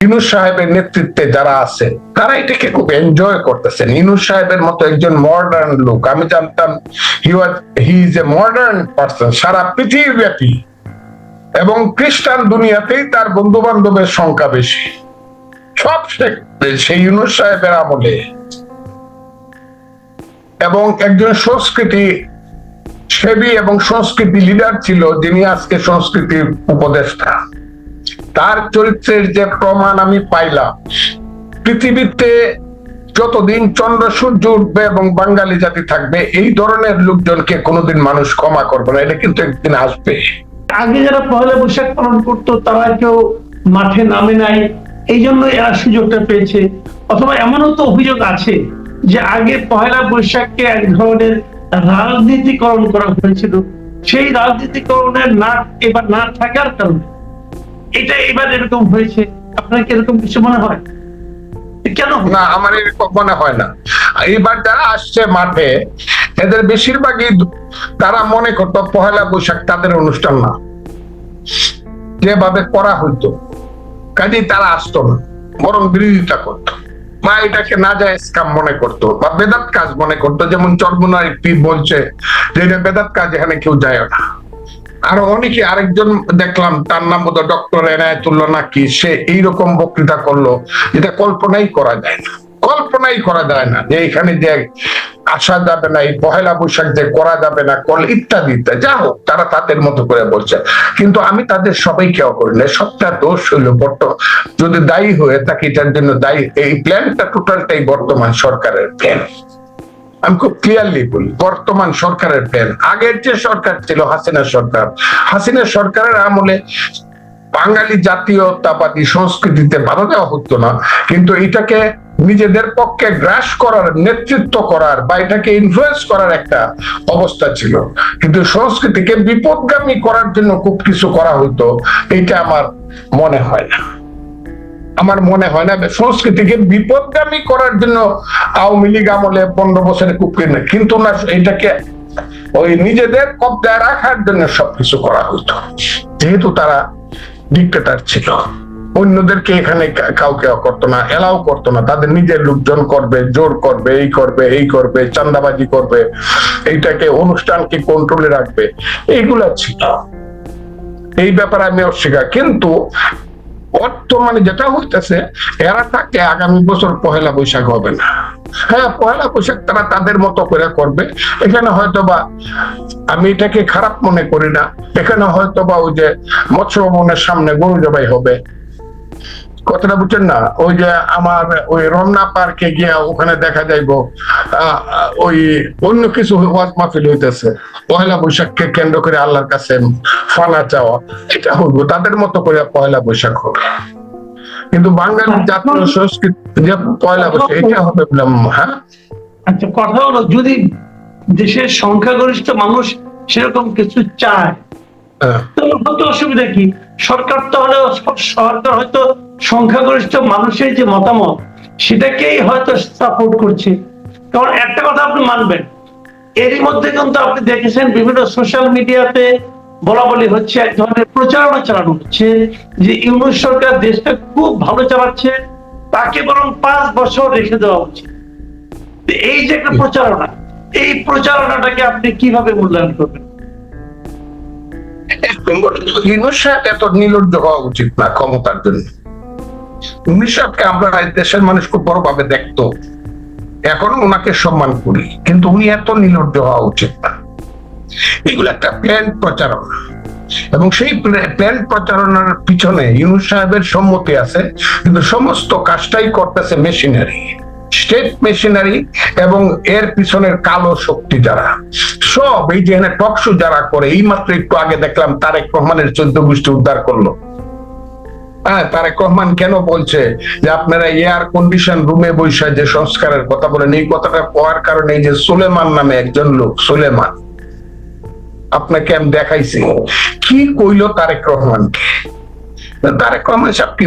ইউনূস সাহেবের নেতৃত্বে যারা আছে তারা এটাকে খুব এনজয় করতেছেন। ইউনূস সাহেবের মতো একজন মডার্ন লোক, আমি জানতাম he is a modern person সারা পৃথিবীব্যাপী, এবং খ্রিস্টান দুনিয়াতেই তার বন্ধু বান্ধবের সংখ্যা বেশি। সব সেই ইউনূস সাহেবের আমলে, এবং একজন সংস্কৃতি সেবী এবং সংস্কৃতি লিডার ছিল, যিনি আজকে সংস্কৃতির উপদেষ্টা। তার চরিত্রের যে প্রমাণ আমি পাইলাম, পৃথিবীতে যতদিন চন্দ্র সূর্য উঠবে এবং বাঙালি জাতি থাকবে, এই ধরনের লোকজনকে কোনোদিন মানুষ ক্ষমা করবে না। এটা কিন্তু একদিন আসবে। আগে যারা পয়লা বৈশাখ পালন করতো তারা কেউ মাঠে নামে নাই, এই জন্য এরা সুযোগটা পেয়েছে। অথবা এমনও তো অভিযোগ আছে যে আগে পয়লা বৈশাখকে এক ধরনের রাজনীতিকরণ করা হয়েছিল, সেই রাজনীতিকরণের না এবার না থাকার কারণে এটা এবার এরকম হয়েছে। আপনার কি এরকম কিছু মনে হয়? কেন না, আমার এরকম মনে হয় না। এবার যারা আসছে মাঠে, এদের বেশিরভাগই তারা মনে করতো পহেলা বৈশাখ তাদের অনুষ্ঠান না, যেভাবে করা হইতো, কাজেই তারা আসতো না, বরং বিরোধিতা করতো, বা এটাকে নাজায়েজ কাম মনে করতো বা বেদাত কাজ মনে করতো। যেমন চরমোনাই পীর বলছে যে এটা বেদাত কাজ, এখানে কেউ যায় না। আরো অনেকে, আরেকজন দেখলাম তার নাম বোধহয় ডক্টর এনায়েতুল্লাহ নাকি, সে এইরকম বক্তৃতা করলো যেটা কল্পনাই করা যায় না, কল্পনাই করা যায় না যে এখানে যে আসা যাবে না, এই পহেলা বৈশাখ যে করা যাবে না, ইত্যাদি ইত্যাদি। যা হোক, তারা তাদের মতো করে বলছে, কিন্তু আমি তাদের সবাইকে করি না। সবটা দোষ হইলো যদি দায়ী হয়ে থাকে, এটার জন্য দায়ী এই প্ল্যানটা টোটালটাই বর্তমান সরকারের প্ল্যান। আমি খুব ক্লিয়ারলি বলি, বর্তমান সরকারের প্ল্যান। আগের যে সরকার ছিল হাসিনা সরকার, হাসিনা সরকারের আমলে বাঙালি জাতীয়তাবাদী সংস্কৃতিতে বাধা দেওয়া হতো না, কিন্তু এটাকে নিজেদের পক্ষে গ্রাস করার, নেতৃত্ব করার বা এটাকে ইনফ্লুয়েন্স করার একটা অবস্থা ছিল। কিন্তু সংস্কৃতিকে বিপদগামী করার জন্য খুব কিছু করা হতো, এটা আমার মনে হয় না। আমার মনে হয় না সংস্কৃতিকে বিপদগামী করার জন্য আওয়ামী লীগ আমলে 15 বছরে খুব কিন্তু না, এটাকে ওই নিজেদের কব্জায় রাখার জন্য সবকিছু করা হতো। যেহেতু তারা ডিক্টেটর ছিল, অন্যদেরকে এখানে কাউকে করতো না, এলাও করতো না। তাদের নিজের লোকজন করবে, জোর করবে, এই করবে, এই করবে, চাঁদাবাজি করবে, এইটাকে অনুষ্ঠানকে কন্ট্রোলে রাখবে, এইগুলা ছিল। এই ব্যাপারে আমি অস্বীকার। কিন্তু বর্তমানে যেটা হইতেছে, এরা থাকে আগামী বছর পহেলা বৈশাখ হবে না। হ্যাঁ, পহেলা বৈশাখ তারা তাদের মতো করে করবে। এখানে হয়তো বা, আমি এটাকে খারাপ মনে করি না, এখানে হয়তো বা ওই যে মৎস্য ভবনের সামনে গরু জবাই হবে, কথাটা বুঝছেন না? ওই যে আমার ওই রমনা পার্কে গিয়া ওখানে দেখা যাইব ওই অন্য কিছু ওয়াজ মাহফিল হইতেছে, পয়লা বৈশাখকে কেন্দ্র করে আল্লাহর কাছে ফানা চাওয়া, এটা হইব। তাদের মতো করে পয়লা বৈশাখ হবে, কিন্তু বাঙালির জাতীয় সংস্কৃতি যে পয়লা বৈশাখ, এটা হবে বললাম। হ্যাঁ, আচ্ছা, কথা হলো যদি দেশের সংখ্যাগরিষ্ঠ মানুষ সেরকম কিছু চায়, তো অসুবিধা কি? সরকার তো হলেও, সরকার হয়তো সংখ্যাগরিষ্ঠ মানুষের যে মতামত সেটাকেই হয়তো সাপোর্ট করছে। কারণ একটা কথা আপনি মানবেন, এরই মধ্যে কিন্তু আপনি দেখেছেন বিভিন্ন সোশ্যাল মিডিয়াতে বলা বলি হচ্ছে, এক ধরনের প্রচারণা চালানো হচ্ছে যে ইউনূস সরকার দেশটা খুব ভালো চালাচ্ছে, তাকে বরং 5 বছর রেখে দেওয়া উচিত। এই যে একটা প্রচারণা, এই প্রচারণাটাকে আপনি কিভাবে মূল্যায়ন করবেন? ইউনূস সাহেব এত নির্লজ্জ হওয়া উচিত না ক্ষমতার জন্য। ইউনূস সাহেবকে আমরা দেশের মানুষ খুব বড় ভাবে দেখতো, এখন ওনাকে সম্মান করি, কিন্তু উনি এত নির্লজ্জ হওয়া উচিত না। এগুলো একটা প্ল্যান প্রচারণা, এবং সেই প্ল্যান প্রচারণার পিছনে ইউনূস সাহেবের সম্মতি আছে, কিন্তু সমস্ত কাজটাই করতেছে মেশিনারি, স্টেট মেশিনারি, এবং এর পিছনের কালো শক্তি যারা সব, এই যে টকশো যারা করে। এই মাত্র একটু আগে দেখলাম তারেক রহমানের 14 গোষ্ঠী উদ্ধার করলো। হ্যাঁ, তারেক রহমান কেন বলছে যে আপনারা এয়ার কন্ডিশন রুমে বসে যে সংস্কারের কথা বলেন, এই কথাটা পাওয়ার কারণে এই যে সুলেমান নামে একজন লোক, সুলেমান, আপনাকে আমি দেখাইছি কি কইলো তারেক রহমানকে। তারেক রহমান সাহেব কি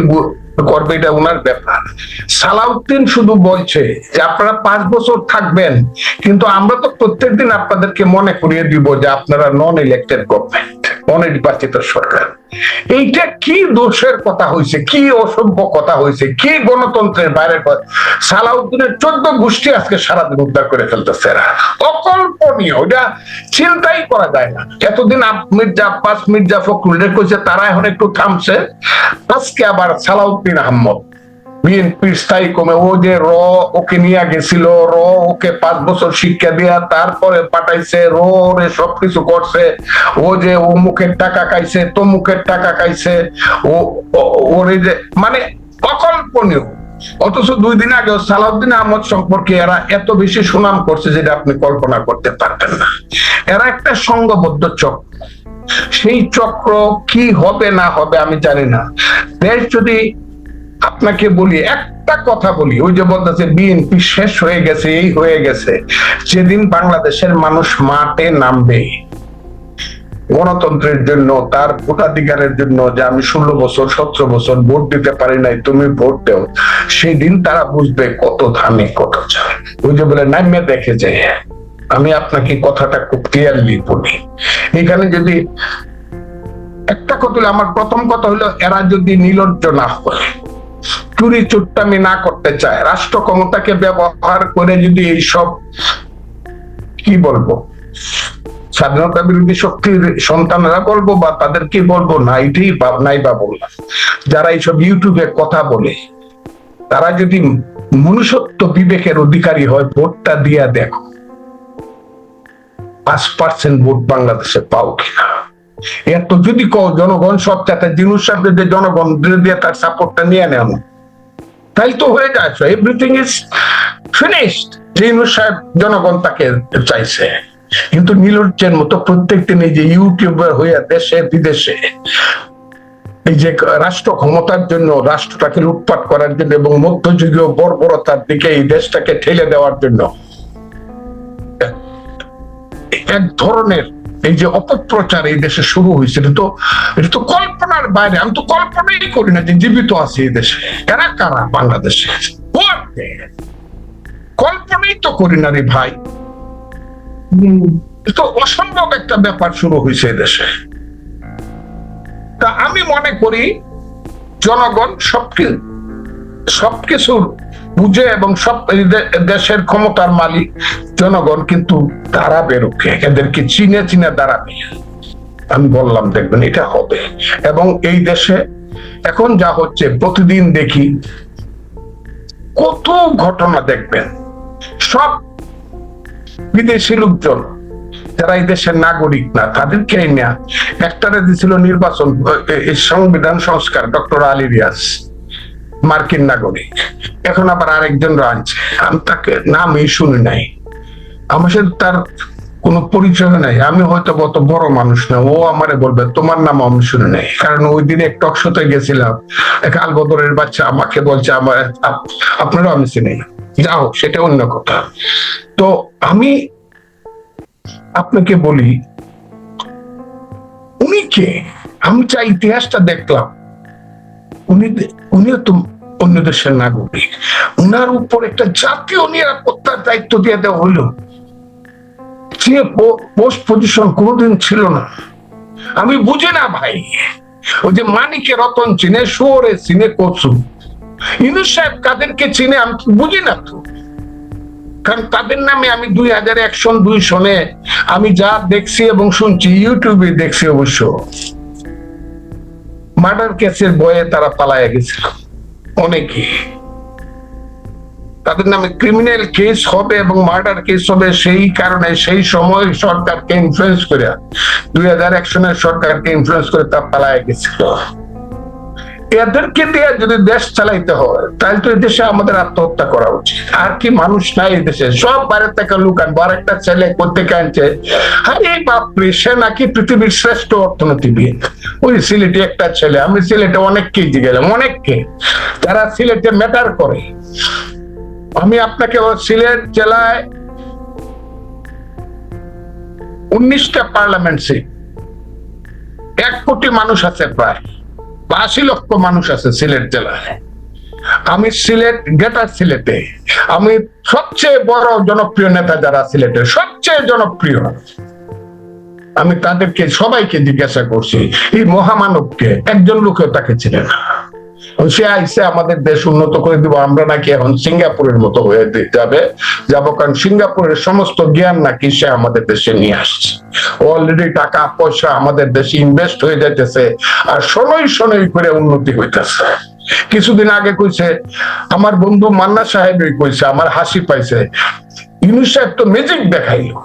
করবে, এটা ওনার ব্যাপার। সালাউদ্দিন শুধু বলছে যে আপনারা 5 বছর থাকবেন, কিন্তু আমরা তো প্রত্যেকদিন আপনাদেরকে মনে করিয়ে দিব যে আপনারা নন ইলেক্টেড গভর্নমেন্ট। অনির্বাচিত সরকার। এইটা কি দোষের কথা হয়েছে, কি অসভ্য কথা হয়েছে, কি গণতন্ত্রের বাইরের কথা। সালাউদ্দিনের 14 গোষ্ঠী আজকে সারাদিন উদ্ধার করে ফেলতেছে, অকল্পনীয়, ওটা চিন্তাই করা যায় না। এতদিন মির্জা আব্বাস, মির্জা ফখরুল কইছে, তারা এখন একটু থামছে, আজকে আবার সালাউদ্দিন আহমদ বিএনপির স্থায়ী কমে, ও যে ওকে নিয়ে গেছিল, ওকে 5 বছর শিক্ষা দিয়া তারপরে পাঠাইছে, রে সবকিছু করছে, ও যে মুখের টাকা খাইছে, মুখের টাকা খাইছে, ওরে যে মানে অকল্পনীয়। অথচ 2 দিন আগে সালাউদ্দিন আহমদ সম্পর্কে এরা এত বেশি সুনাম করছে যেটা আপনি কল্পনা করতে পারবেন না। এরা একটা সংঘবদ্ধ চক্র, সেই চক্র কি হবে না হবে আমি জানি না। দেশ যদি, আপনাকে বলি একটা কথা বলি, ওই যে বলতেছে বিএনপি শেষ হয়ে গেছে, এই হয়ে গেছে, যেদিন বাংলাদেশের মানুষ মাঠে নামবে গণতন্ত্রের জন্য, তার ভোটাধিকারের জন্য, যে আমি 16 বছর 17 বছর ভোট দিতে পারি নাই, তুমি ভোট দাও, সেই দিন তারা বুঝবে কত ধানে কত চায়। ওই যে বলে নামে দেখে যায়। আমি আপনাকে কথাটা খুব ক্লিয়ারলি বলি, এখানে যদি একটা কথা হলো, আমার প্রথম কথা হলো, এরা যদি নির্লজ্জ না হয়, চুরি চুট্টামি না করতে চায়, রাষ্ট্র ক্ষমতাকে ব্যবহার করে যদি এইসব কি বলবো স্বাধীনতা বিরোধী শক্তির সন্তানরা বলবো বা তাদের কি বলবো, নাইটেই নাই বা বললাম, যারা এইসব ইউটিউবে কথা বলে, তারা যদি মনুষ্যত্ব বিবেকের অধিকারী হয়, ভোটটা দিয়া দেখো 5% ভোট বাংলাদেশে পাও কিনা। এত যদি কও জনগণ সব চাতে, জিনুস সাহেবদের জনগণ দিয়ে তার সাপোর্টটা নিয়ে নেন, তাই তো হয়ে যাচ্ছে, এভরিথিং ইজ ফিনিশড। জিনুস সাহেব জনগণ তাকে চাইছে, কিন্তু নীলজ্জের মতো প্রত্যেক দিন এই যে ইউটিউবার হইয়া দেশে বিদেশে এই যে রাষ্ট্র ক্ষমতার জন্য, রাষ্ট্রটাকে লুটপাট করার জন্য এবং মধ্যযুগীয় বর্বরতার দিকে এই দেশটাকে ঠেলে দেওয়ার জন্য এক ধরনের এই যে অপপ্রচার এই দেশে শুরু হয়েছে, এটা তো কল্পনার বাইরে। আমি তো কল্পনাই করি না যে জীবিত আছে এই দেশে। কারা কারা বাংলাদেশে, কল্পনাই তো করি না রে ভাই। তো অসম্ভব একটা ব্যাপার শুরু হয়েছে দেশে। তা আমি মনে করি জনগণ সবকিছু বুঝে এবং সব দেশের ক্ষমতার মালিক জনগণ, কিন্তু দাঁড়াবে রুখে, এদেরকে চিনে চিনে দাঁড়াবে। আমি বললাম দেখবেন এটা হবে। এবং এই দেশে এখন যা হচ্ছে, প্রতিদিন দেখি কত ঘটনা দেখবেন, সব বিদেশি লোকজন যারা এই দেশের নাগরিক না, তাদেরকে না একটারে দিছিল নির্বাচন সংবিধান সংস্কার, ডক্টর আলী রিয়াজ মার্কিন নাগরিক, এখন আবার আরেকজন আনছে, আমি তাকে নামই শুনি নাই, আমার সাথে তার কোনো পরিচয় নাই, আমি হয়তো অত বড় মানুষ না, ও আমারে বলবে তোমার নাম আমি শুনি নাই। কারণ ওই দিন এক টক শোতে গেছিলাম, এক আলবদরের বাচ্চা আমাকে বলছে আমার আপনারও আমি চিনি না, যা হোক সেটা অন্য কথা। তো আমি আপনাকে বলি উনি কে, আমি চাই ইতিহাসটা দেখলাম, উনিও তো অন্য দেশের নাগরিক, উনার উপর একটা জাতীয় নিরাপত্তার দায়িত্ব দিয়ে দেওয়া হইলো, যে পোস্ট পজিশন কোনোদিন ছিল না। আমি বুঝি না ভাই, ওই যে মানিকে রতন চিনে, শুয়োরে চিনে কচু, ইউনূস সাহেব কাদেরকে চিনে আমি বুঝি না তো। কারণ তাদের নামে আমি 2001 সনে আমি যা দেখছি এবং শুনছি, ইউটিউবে দেখছি, অবশ্য মার্ডার কেসের ভয়ে তারা পালায়া গেছিল অনেকে, তাদের নামে ক্রিমিনাল কেস হবে এবং মার্ডার কেস হবে, সেই কারণে সেই সময় সরকারকে ইনফ্লুয়েন্স করে 2001 সনের সরকারকে ইনফ্লুয়েন্স করে তা পালায়া গেছিল। এদেরকে দিয়ে যদি দেশ চালাইতে হয়, তাহলে তো দেশে আমাদের আত্মহত্যা করা উচিত। আর কি মানুষ নাই দেশে, সব বাইরে থেকে লোক আনবো। আর একটা ছেলে করতে আনছে, আরে বাপরে, সে নাকি পৃথিবীর শ্রেষ্ঠ অর্থনীতিবিদ। ওই সিলেটে একটা ছেলে, আমি সিলেটে অনেককেই গেলাম, অনেককে, তারা সিলেটে ম্যাটার করে। আমি আপনাকে সিলেট জেলায় 19টা পার্লামেন্ট সিট, 1 কোটি মানুষ আছে, প্রায় 80 লক্ষ মানুষ আছে সিলেট জেলায়। আমি সিলেট, গ্রেটার সিলেটে আমি সবচেয়ে বড় জনপ্রিয় নেতা যারা সিলেটের সবচেয়ে জনপ্রিয়, আমি তাদেরকে সবাইকে জিজ্ঞাসা করছি, এই মহামানবকে একজন লোকেও তাকে চিনে না। সে আইসে আমাদের দেশ উন্নত করে দিব, আমরা নাকি এখন সিঙ্গাপুরের মতো হয়ে যাবো, কারণ সিঙ্গাপুরের সমস্ত জ্ঞান নাকি সে আমাদের দেশে নিয়ে আসছে। অলরেডি টাকা পয়সা আমাদের দেশে ইনভেস্ট হয়ে যাইতেছে, আর শনৈ শনৈ করে উন্নতি হইতেছে। কিছুদিন আগে কইছে আমার বন্ধু মান্না সাহেবই কইছে, আমার হাসি পাইছে, ইউনূস সাহেব তো ম্যাজিক দেখাইলো।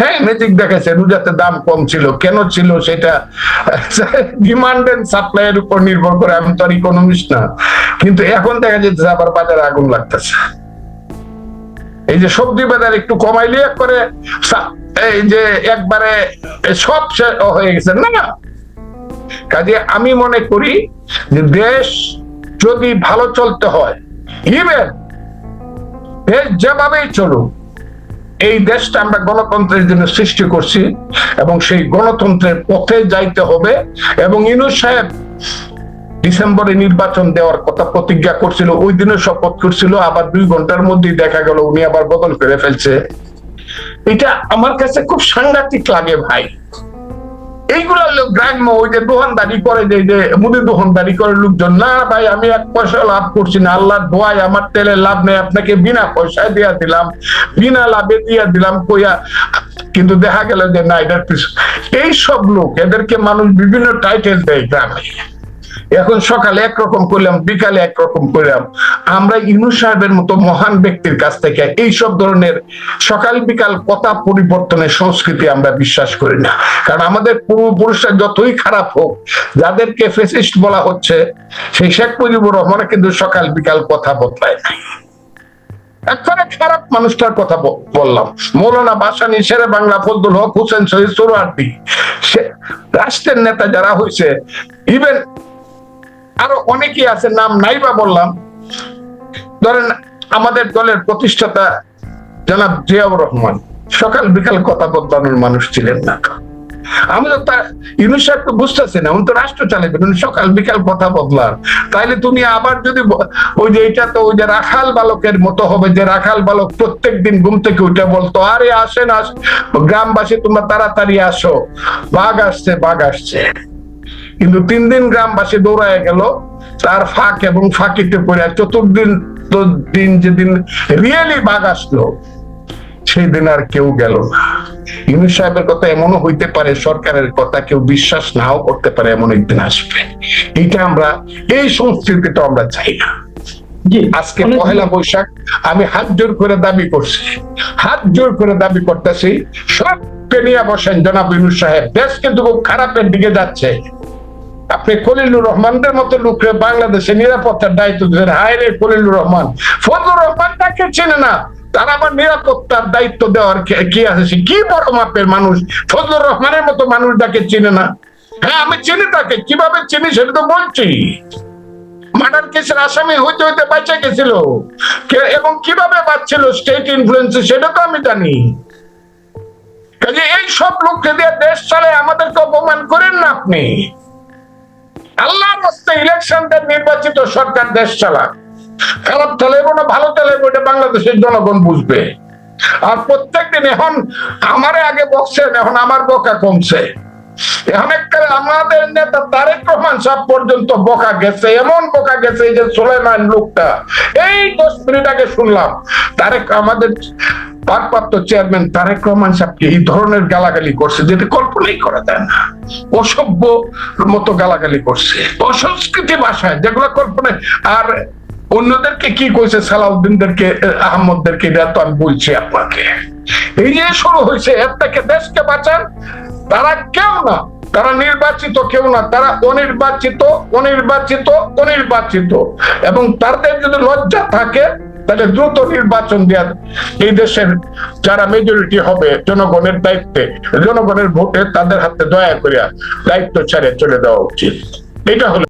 হ্যাঁ, ম্যাজিক দেখাইছে, রোজাতে দাম কম ছিল, কেন ছিল সেটা ডিমান্ড এন্ড সাপ্লাই এর উপর নির্ভর করে। আমি তো আর ইকোনমিস্ট না, কিন্তু এখন দেখা যাচ্ছে আবার বাজারে আগুন লাগতেছে। এই যে সবজি বাজার একটু কমাইলে করে এই যে একবারে সব হয়ে গেছে না। কাজে আমি মনে করি যে দেশ যদি ভালো চলতে হয়, ইভেন দেশ যেভাবেই চলুক, এই দেশটা আমরা গণতন্ত্রের জন্য সৃষ্টি করছি এবং সেই গণতন্ত্রের পথে যাইতে হবে। এবং ইউনূস সাহেব ডিসেম্বরে নির্বাচন দেওয়ার কথা প্রতিজ্ঞা করছিল, ওই দিনে শপথ করছিল, আবার 2 ঘন্টার মধ্যেই দেখা গেল উনি আবার বদল করে ফেলছে। এটা আমার কাছে খুব সাংঘাতিক লাগে ভাই। এইগুলো হলো গ্রাম্য, ওই যে দোকানদারি করে, যে মুদি দোকানদারি করে লোকজন, না ভাই আমি 1 পয়সা লাভ করছি না, আল্লাহর দোয়ায় আমার তেলের লাভ নেই, আপনাকে বিনা পয়সায় দিয়া দিলাম, বিনা লাভে দিয়া দিলাম কইয়া, কিন্তু দেখা গেল যে না, এটার এই সব লোক, এদেরকে মানুষ বিভিন্ন টাইটেল দেয় গ্রামে। এখন সকালে একরকম করলাম, বিকালে একরকম করলাম। আমরা ইউনূস সাহেবের মতো মহান ব্যক্তির কাছ থেকে এইসব ধরনের সকাল বিকাল কথা পরিবর্তনের সংস্কৃতি আমরা বিশ্বাস করি না। কারণ আমাদের পূর্বপুরুষরা যতই খারাপ হোক, যাদেরকে ফ্যাসিস্ট বলা হচ্ছে, সেই শেখ মুজিবুর রহমান কিন্তু সকাল বিকাল কথা বদলায় নাই। একবারে খারাপ মানুষটার কথা বললাম, মৌলানা ভাসানী, শেরে বাংলা ফজলুল হক, হোসেন শহীদ সোহরাওয়ার্দী, রাষ্ট্রের নেতা যারা হয়েছে, ইভেন আরো অনেকেই আছে, নাম নাই বা বললাম। ধরেন আমাদের দলের প্রতিষ্ঠাতা জনাব জিয়াউর রহমান সকাল বিকাল কথা বদলানোর মানুষ ছিলেন না। আমি তো তার ইউনূস সাহেব তো বুঝতেছি না, উনি তো রাষ্ট্র চালাবেন, উনি সকাল বিকাল কথা বদলান। তাইলে তুমি আবার যদি ওই যে এটা তো ওই যে রাখাল বালকের মতো হবে, যে রাখাল বালক প্রত্যেক দিন ঘুম থেকে উঠে বলতো, আরে আসেন গ্রামবাসী তোমরা তাড়াতাড়ি আসো, বাঘ আসছে বাঘ আসছে। কিন্তু 3 দিন গ্রামবাসী দৌড়ায় গেল, তার ফাঁক এবং ফাঁকিতে পড়ে 4দিন দিন যেদিন রিয়েলি বাঘ আসলো, সেই দিন আর কেউ গেল না। ইউনূস সাহেবের কথা এমনও হইতে পারে, সরকারের কথা কেউ বিশ্বাস নাও করতে পারে, এমন একদিন আসবে। এটা আমরা, এই সংস্কৃতিটা আমরা চাই না। আজকে 1 বৈশাখ আমি হাত জোর করে দাবি করছি, হাত জোর করে দাবি করতেছি, সব পেনিয়া বসেন জনাব ইউনূস সাহেব, দেশ কিন্তু খুব খারাপের দিকে যাচ্ছে। আপনি খলিলুর রহমানদের মতো লোককে বাংলাদেশে নিরাপত্তার দায়িত্ব দিচ্ছেন। হায় রে খলিলুর রহমান, ফজলুর রহমান তাকে চেনে না, তার আবার নিরাপত্তার দায়িত্ব দেওয়ার কি আছে? সে কি বড় মাপের মানুষ, ফজলুর রহমানের মতো মানুষ তাকে চিনে না? হ্যাঁ আমি চিনি তাকে, কিভাবে চিনি সেটা তো বলছি। মার্ডার কেসের আসামি হইতে হইতে বাঁচা গেছিল, এবং কিভাবে বাঁচছিল স্টেট ইনফ্লুয়েন্সে সেটা তো আমি জানি। কাজে এই সব লোককে দিয়ে দেশ চলে, আমাদেরকে অপমান করেন না আপনি। আল্লাহর রাস্তে ইলেকশনটা নির্বাচিত সরকার দেশ চালাক, খারাপ চালাইবো না ভালো চালাইবো এটা বাংলাদেশের জনগণ বুঝবে। আর প্রত্যেকদিন এখন আমারে আগে বকছেন, এখন আমার বকা কমছে। এখন একটা আমাদের নেতা তারেক রহমান সাহেব পর্যন্ত বকা গেছে, এমন বকা গেছে যে সুলাইমান লোকটা, এই 10 মিনিট আগে শুনলাম তারেক, আমাদের ভারপ্রাপ্ত চেয়ারম্যান তারেক রহমান সাহেবকে এই ধরনের গালাগালি করছে, যেটা কল্পনাই করা যায় না। অসভ্য মতো গালাগালি করছে, অসংস্কৃতি ভাষায়, যেগুলো কল্পনায়। আর অন্যদেরকে কি কইছে, সালাউদ্দিনদেরকে, আহমদদেরকে, এটা তো আমি বলছি আপনাকে। এই যে শুরু হয়েছে, এর থেকে দেশকে বাঁচান। তারা কেউ না, তারা নির্বাচিত কেউ না, তারা অনির্বাচিত অনির্বাচিত অনির্বাচিত। এবং তাদের যদি লজ্জা থাকে তাহলে দ্রুত নির্বাচন দেওয়া, এই দেশের যারা মেজরিটি হবে জনগণের দায়িত্বে, জনগণের ভোটে তাদের হাতে দয়া করিয়া দায়িত্ব ছেড়ে চলে দেওয়া উচিত। এটা হলো